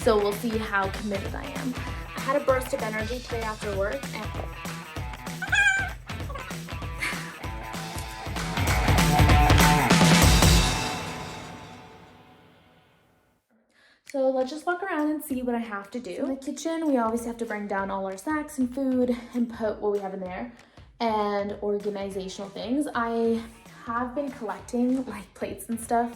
So we'll see how committed I am. I had a burst of energy today after work and so let's just walk around and see what I have to do. So in the kitchen, we always have to bring down all our snacks and food and put what we have in there, and organizational things. I have been collecting like plates and stuff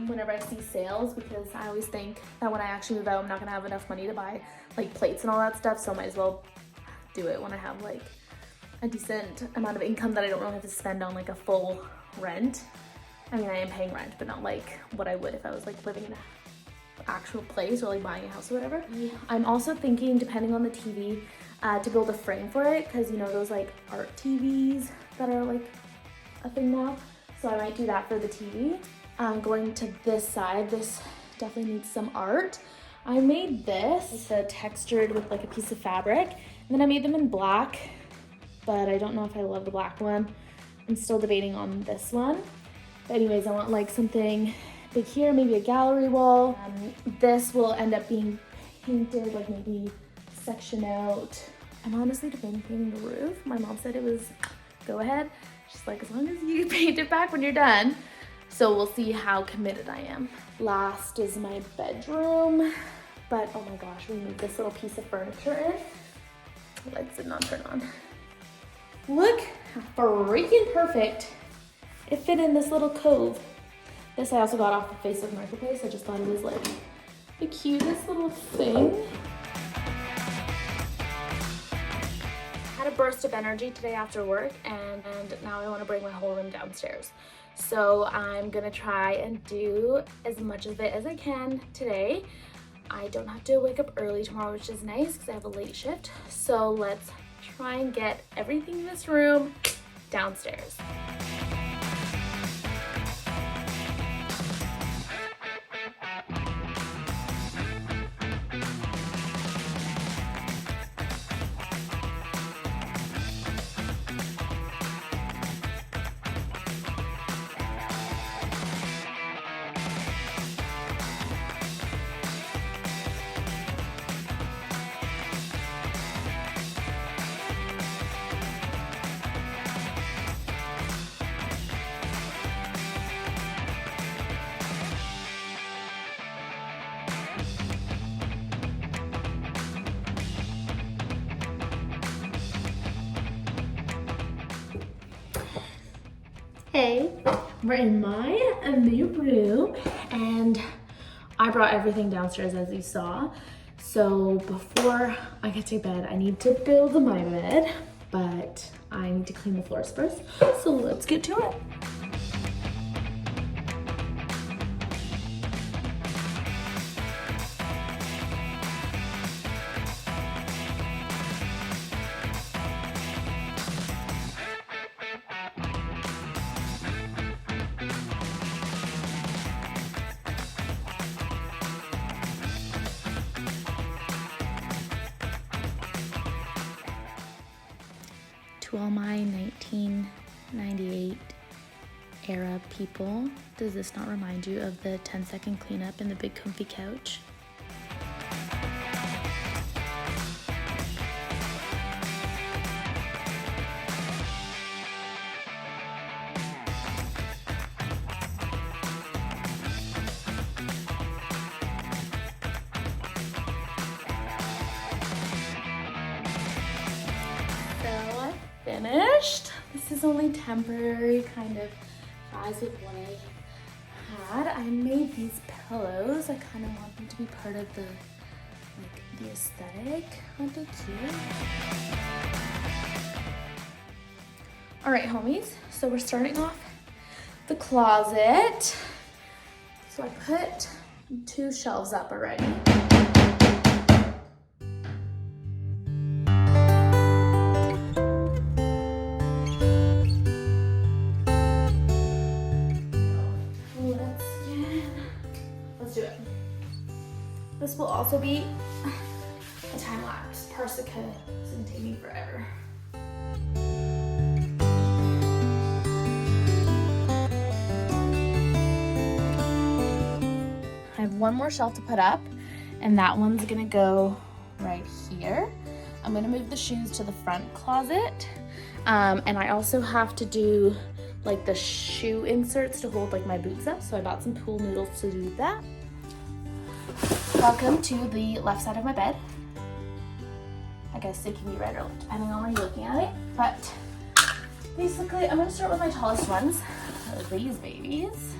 whenever I see sales, because I always think that when I actually move out, I'm not gonna have enough money to buy like plates and all that stuff, so I might as well do it when I have like a decent amount of income that I don't really have to spend on like a full rent. I mean, I am paying rent, but not like what I would if I was like living in a actual place or like buying a house or whatever. I'm also thinking, depending on the TV, to build a frame for it, because you know those like art TVs that are like a thing now, so I might do that for the TV. Going to this side, this definitely needs some art. I made this, it's textured with like a piece of fabric, and then I made them in black, but I don't know if I love the black one. I'm still debating on this one, but anyways, I want like something big here, maybe a gallery wall. This will end up being painted, like maybe section out. I'm honestly debating painting the roof. My mom said it was go ahead. She's like, as long as you paint it back when you're done. So we'll see how committed I am. Last is my bedroom, but oh my gosh, we need this little piece of furniture in. Lights did not turn on. Look how freaking perfect it fit in this little cove. This I also got off of Facebook Marketplace. I just thought it was like the cutest little thing. I had a burst of energy today after work, and now I want to bring my whole room downstairs. So I'm gonna try and do as much of it as I can today. I don't have to wake up early tomorrow, which is nice because I have a late shift. So let's try and get everything in this room downstairs. Hey, we're in my new room, and I brought everything downstairs as you saw. So before I get to bed, I need to build my bed, but I need to clean the floors first. So let's get to it. To all my 1998 era people, does this not remind you of the 10-second cleanup in the big comfy couch? Finished. This is only temporary, kind of as with what I had. I made these pillows. I kind of want them to be part of the aesthetic. Aren't they cute? All right, homies. So we're starting off the closet. So I put 2 shelves up already. Let's do it. This will also be a time lapse. Persica is gonna take me forever. I have one more shelf to put up, and that one's gonna go right here. I'm gonna move the shoes to the front closet. And I also have to do like the shoe inserts to hold like my boots up. So I bought some pool noodles to do that. Welcome to the left side of my bed. I guess it can be right or left, depending on where you're looking at it. But basically, I'm gonna start with my tallest ones. These babies.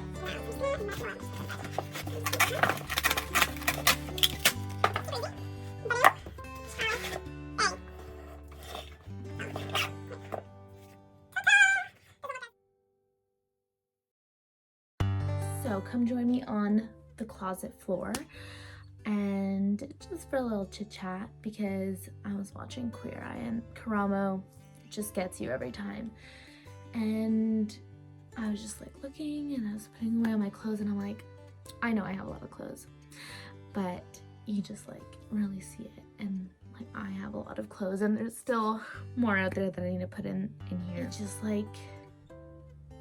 So come join me on the closet floor and just for a little chit chat, because I was watching Queer Eye and Karamo just gets you every time. And I was just like looking and I was putting away all my clothes and I'm like, I know I have a lot of clothes, but you just like really see it. And like I have a lot of clothes and there's still more out there that I need to put in here. It just like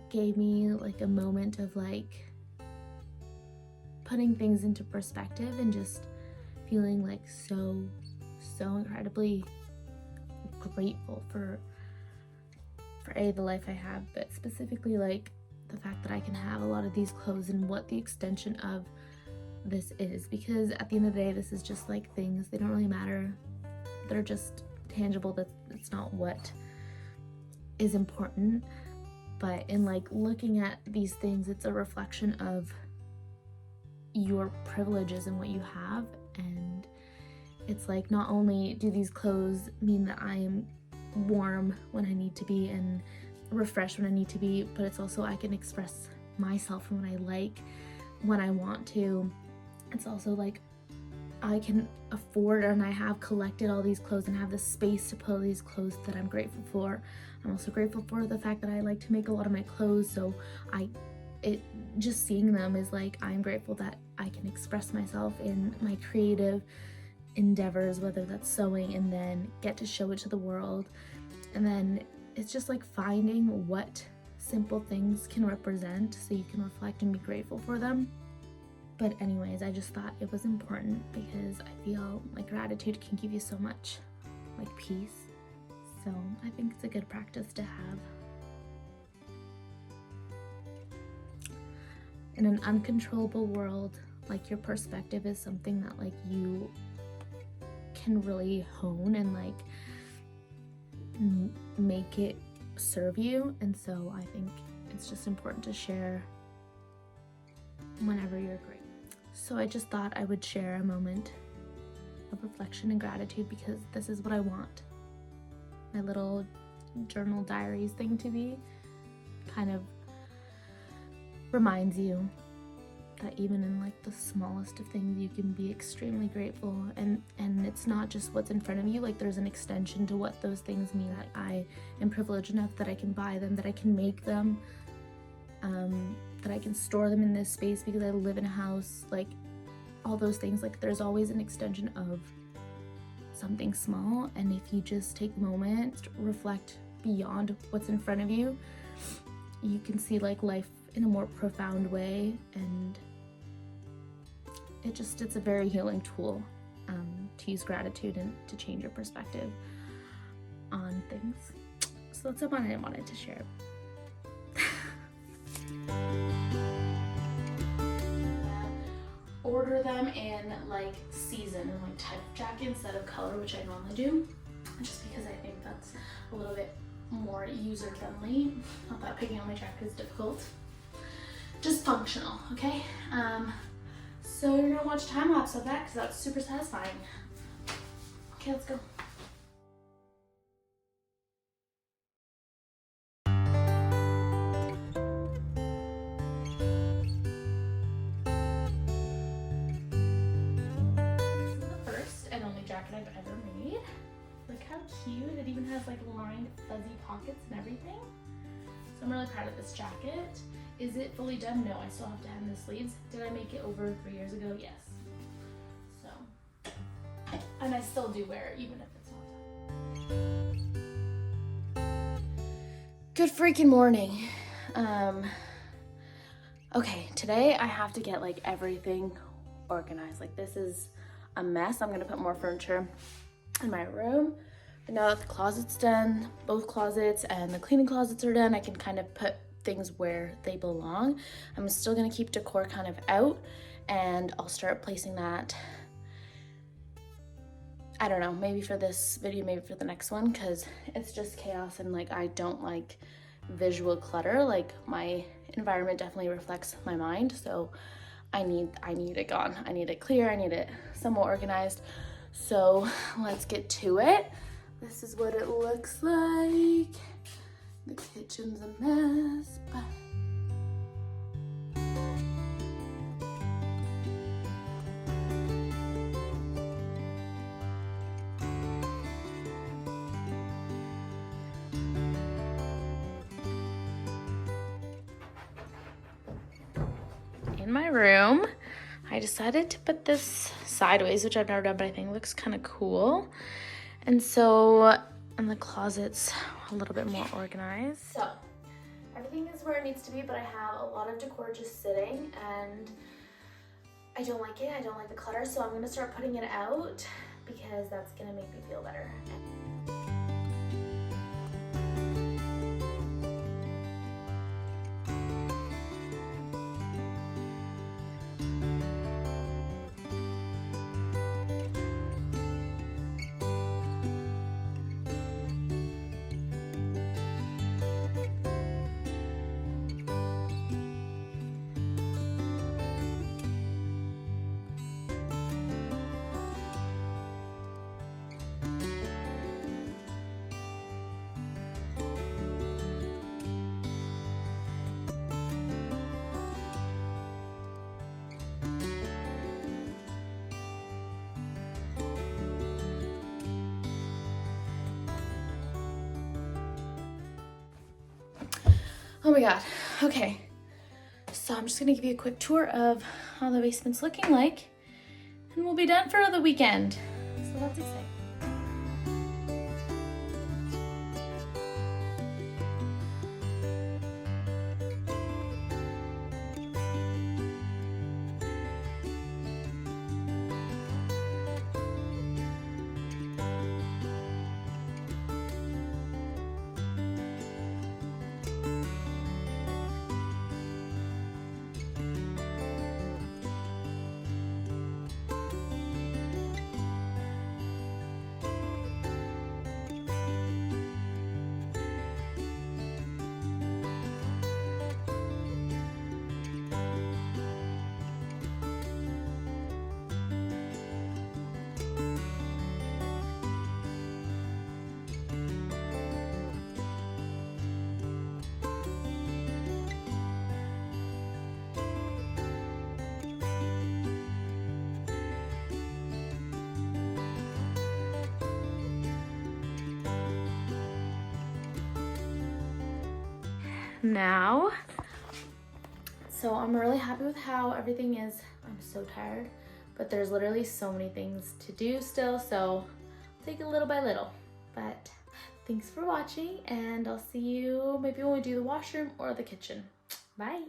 gave me like a moment of like putting things into perspective and just feeling like so incredibly grateful for the life I have, but specifically like the fact that I can have a lot of these clothes and what the extension of this is, because at the end of the day this is just like things, they don't really matter, they're just tangible, that's not what is important. But in like looking at these things, it's a reflection of your privileges and what you have. And it's like not only do these clothes mean that I am warm when I need to be and refreshed when I need to be, but it's also I can express myself and what I like when I want to. It's also like I can afford and I have collected all these clothes and have the space to put all these clothes that I'm grateful for. I'm also grateful for the fact that I like to make a lot of my clothes, so just seeing them is like I'm grateful that I can express myself in my creative endeavors, whether that's sewing, and then get to show it to the world. And then it's just like finding what simple things can represent so you can reflect and be grateful for them. But anyways, I just thought it was important because I feel like gratitude can give you so much like peace. So I think it's a good practice to have. In an uncontrollable world, like your perspective is something that like you can really hone and like make it serve you. And so I think it's just important to share whenever you're great. So I just thought I would share a moment of reflection and gratitude because this is what I want my little journal diaries thing to be. Kind of reminds you that even in like the smallest of things you can be extremely grateful, and it's not just what's in front of you, like there's an extension to what those things mean. That I am privileged enough that I can buy them, that I can make them, that I can store them in this space because I live in a house, like all those things. Like there's always an extension of something small, and if you just take a moment to reflect beyond what's in front of you, you can see like life in a more profound way. And it's a very healing tool to use gratitude and to change your perspective on things. So that's what I wanted to share. Order them in like season and like type of jacket instead of color, which I normally do, just because I think that's a little bit more user friendly. Not that picking out my jacket is difficult, just functional. Okay, so you're gonna watch a time lapse of that because that's super satisfying. Okay, let's go. Jacket I've ever made. Look how cute. It even has like lined fuzzy pockets and everything. So I'm really proud of this jacket. Is it fully done? No, I still have to hem the sleeves. Did I make it over 3 years ago? Yes. So, and I still do wear it even if it's not done. Good freaking morning. Okay, today I have to get like everything organized. Like this is a mess. I'm gonna put more furniture in my room. But now that the closet's done, both closets and the cleaning closets are done, I can kind of put things where they belong. I'm still gonna keep decor kind of out, and I'll start placing that, I don't know, maybe for this video, maybe for the next one, because it's just chaos and like I don't like visual clutter. Like my environment definitely reflects my mind, so I need it gone. I need it clear, I need it somewhat organized. So let's get to it. This is what it looks like. The kitchen's a mess, but in my room, I decided to put this sideways, which I've never done, but I think looks kind of cool. And so, in the closet's a little bit more organized. So, everything is where it needs to be, but I have a lot of decor just sitting, and I don't like it. I don't like the clutter, so I'm gonna start putting it out because that's gonna make me feel better. Oh my God, okay. So I'm just gonna give you a quick tour of how the basement's looking like, and we'll be done for the weekend. So that's exciting. Now, so I'm really happy with how everything is. I'm so tired, but there's literally so many things to do still, so take it little by little. But thanks for watching, and I'll see you maybe when we do the washroom or the kitchen. Bye.